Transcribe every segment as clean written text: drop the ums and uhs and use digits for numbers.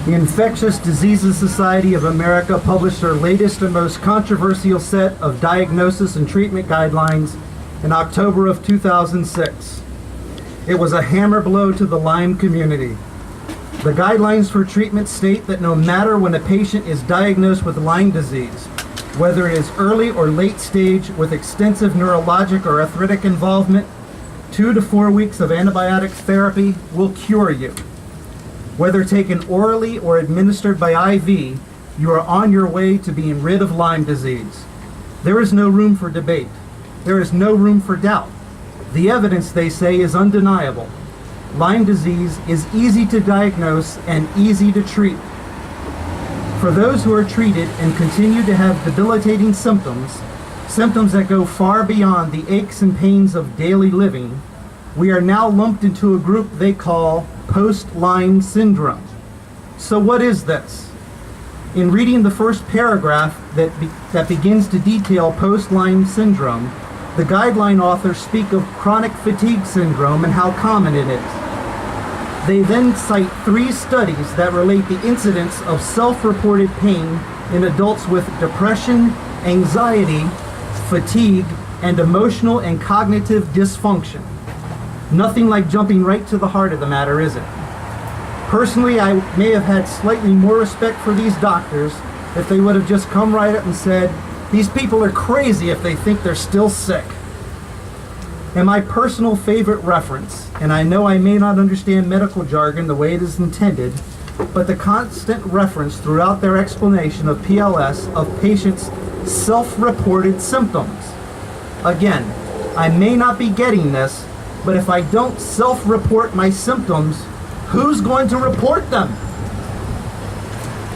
The Infectious Diseases Society of America published their latest and most controversial set of diagnosis and treatment guidelines in October of 2006. It was a hammer blow to the Lyme community. The guidelines for treatment state that no matter when a patient is diagnosed with Lyme disease, whether it is early or late stage with extensive neurologic or arthritic involvement, 2 to 4 weeks of antibiotic therapy will cure you. Whether taken orally or administered by IV, you are on your way to being rid of Lyme disease. There is no room for debate. There is no room for doubt. The evidence, they say, is undeniable. Lyme disease is easy to diagnose and easy to treat. For those who are treated and continue to have debilitating symptoms, symptoms that go far beyond the aches and pains of daily living, we are now lumped into a group they call post-Lyme syndrome. So what is this? In reading the first paragraph that begins to detail post-Lyme syndrome, the guideline authors speak of chronic fatigue syndrome and how common it is. They then cite 3 studies that relate the incidence of self-reported pain in adults with depression, anxiety, fatigue, and emotional and cognitive dysfunction. Nothing like jumping right to the heart of the matter, is it? Personally, I may have had slightly more respect for these doctors if they would have just come right up and said, these people are crazy if they think they're still sick. And my personal favorite reference, and I know I may not understand medical jargon the way it is intended, but the constant reference throughout their explanation of PLS of patients' self-reported symptoms. Again, I may not be getting this, but if I don't self-report my symptoms, who's going to report them?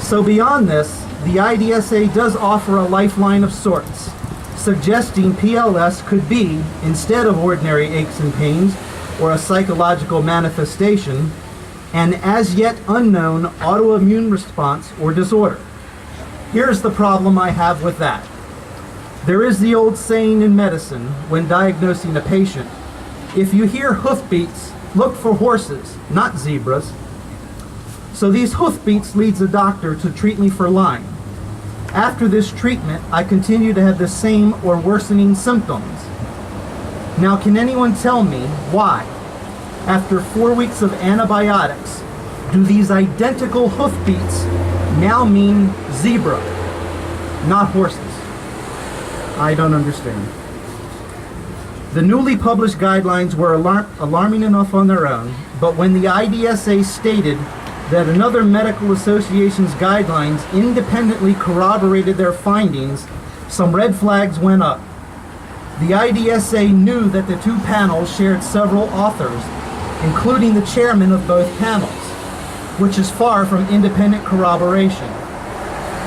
So beyond this, the IDSA does offer a lifeline of sorts, suggesting PLS could be, instead of ordinary aches and pains or a psychological manifestation, an as yet unknown autoimmune response or disorder. Here's the problem I have with that. There is the old saying in medicine when diagnosing a patient, if you hear hoofbeats, look for horses, not zebras. So these hoofbeats leads the doctor to treat me for Lyme. After this treatment, I continue to have the same or worsening symptoms. Now, can anyone tell me why, after 4 weeks of antibiotics, do these identical hoofbeats now mean zebra, not horses? I don't understand. The newly published guidelines were alarming enough on their own, but when the IDSA stated that another medical association's guidelines independently corroborated their findings, some red flags went up. The IDSA knew that the 2 panels shared several authors, including the chairman of both panels, which is far from independent corroboration.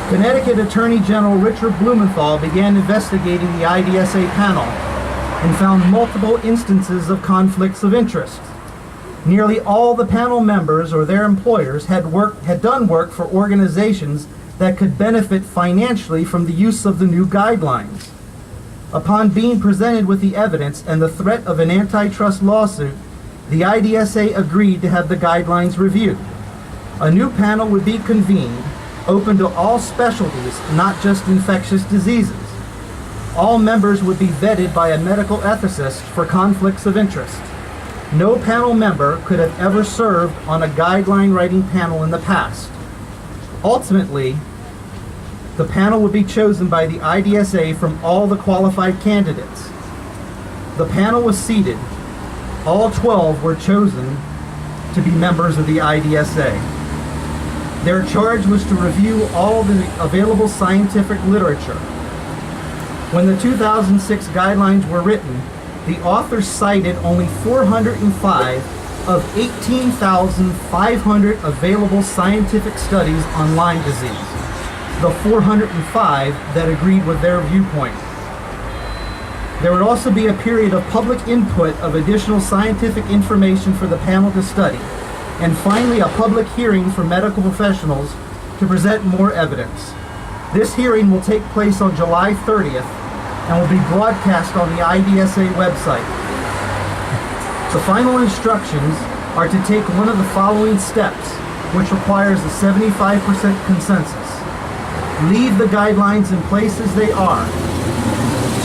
Connecticut Attorney General Richard Blumenthal began investigating the IDSA panel and found multiple instances of conflicts of interest. Nearly all the panel members or their employers had done work for organizations that could benefit financially from the use of the new guidelines. Upon being presented with the evidence and the threat of an antitrust lawsuit, the IDSA agreed to have the guidelines reviewed. A new panel would be convened, open to all specialties, not just infectious diseases. All members would be vetted by a medical ethicist for conflicts of interest. No panel member could have ever served on a guideline writing panel in the past. Ultimately, the panel would be chosen by the IDSA from all the qualified candidates. The panel was seated. All 12 were chosen to be members of the IDSA. Their charge was to review all the available scientific literature. When the 2006 guidelines were written, the authors cited only 405 of 18,500 available scientific studies on Lyme disease, the 405 that agreed with their viewpoint. There would also be a period of public input of additional scientific information for the panel to study, and finally a public hearing for medical professionals to present more evidence. This hearing will take place on July 30th and will be broadcast on the IDSA website. The final instructions are to take one of the following steps. which requires a 75% consensus. Leave the guidelines in place as they are.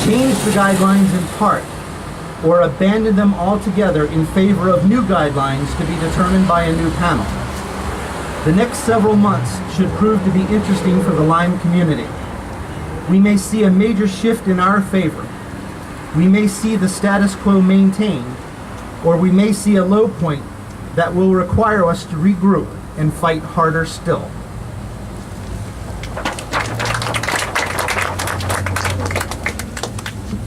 Change the guidelines in part, or abandon them altogether in favor of new guidelines to be determined by a new panel. The next several months should prove to be interesting for the Lyme community. We may see a major shift in our favor. We may see the status quo maintained, or we may see a low point that will require us to regroup and fight harder still.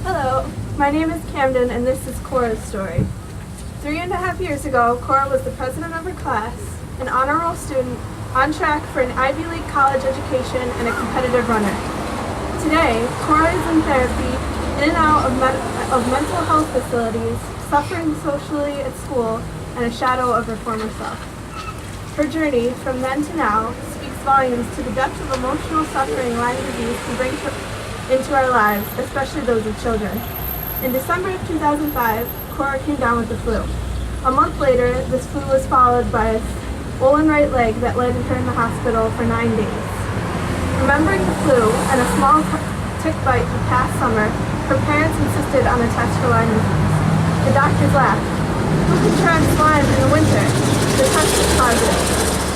Hello, my name is Camden and this is Cora's story. 3.5 years ago, Cora was the president of her class, an honor roll student, on track for an Ivy League college education and a competitive runner. Today, Cora is in therapy, in and out of mental health facilities, suffering socially at school, and a shadow of her former self. Her journey, from then to now, speaks volumes to the depth of emotional suffering Lyme disease can bring into our lives, especially those of children. In December of 2005, Cora came down with the flu. A month later, this flu was followed by a swollen right leg that landed her in the hospital for 9 days. Remembering the flu and a small tick bite the past summer, her parents insisted on a test for Lyme disease. The doctors laughed. Who contracts Lyme in the winter? The test was positive.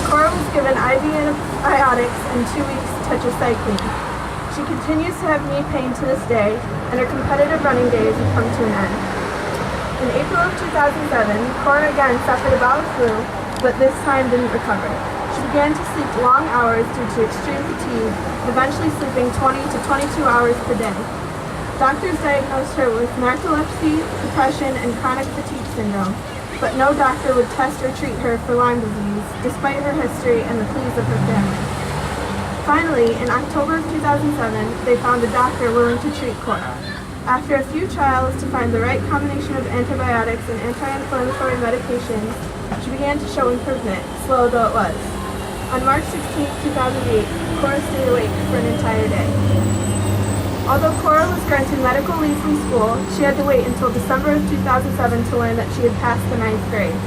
Cora was given IV antibiotics and 2 weeks tetracycline. She continues to have knee pain to this day, and her competitive running days have come to an end. In April of 2007, Cora again suffered a bout of flu, but this time didn't recover. She began to sleep long hours due to extreme fatigue, eventually sleeping 20 to 22 hours per day. Doctors diagnosed her with narcolepsy, depression, and chronic fatigue syndrome, but no doctor would test or treat her for Lyme disease, despite her history and the pleas of her family. Finally, in October of 2007, they found a doctor willing to treat Cora. After a few trials to find the right combination of antibiotics and anti-inflammatory medications, she began to show improvement, slow though it was. On March 16, 2008, Cora stayed awake for an entire day. Although Cora was granted medical leave from school, she had to wait until December of 2007 to learn that she had passed the 9th grade.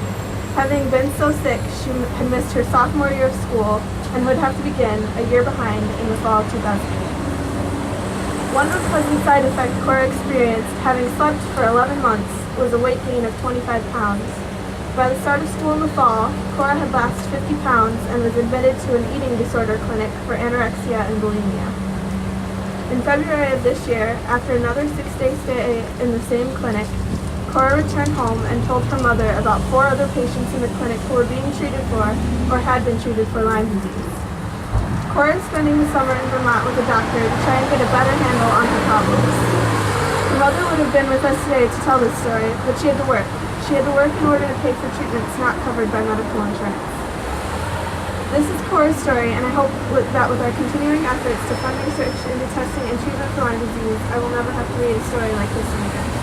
Having been so sick, she had missed her sophomore year of school and would have to begin a year behind in the fall of 2008. One unpleasant side effect Cora experienced, having slept for 11 months, was a weight gain of 25 pounds. By the start of school in the fall, Cora had lost 50 pounds and was admitted to an eating disorder clinic for anorexia and bulimia. In February of this year, after another 6-day stay in the same clinic, Cora returned home and told her mother about 4 other patients in the clinic who were being treated for or had been treated for Lyme disease. Cora is spending the summer in Vermont with a doctor to try and get a better handle on her problems. Her mother would have been with us today to tell this story, but she had to work. She had to work in order to pay for treatments not covered by medical insurance. This is Cora's story, and I hope that with our continuing efforts to fund research into testing and treatment for Lyme disease, I will never have to read a story like this one again.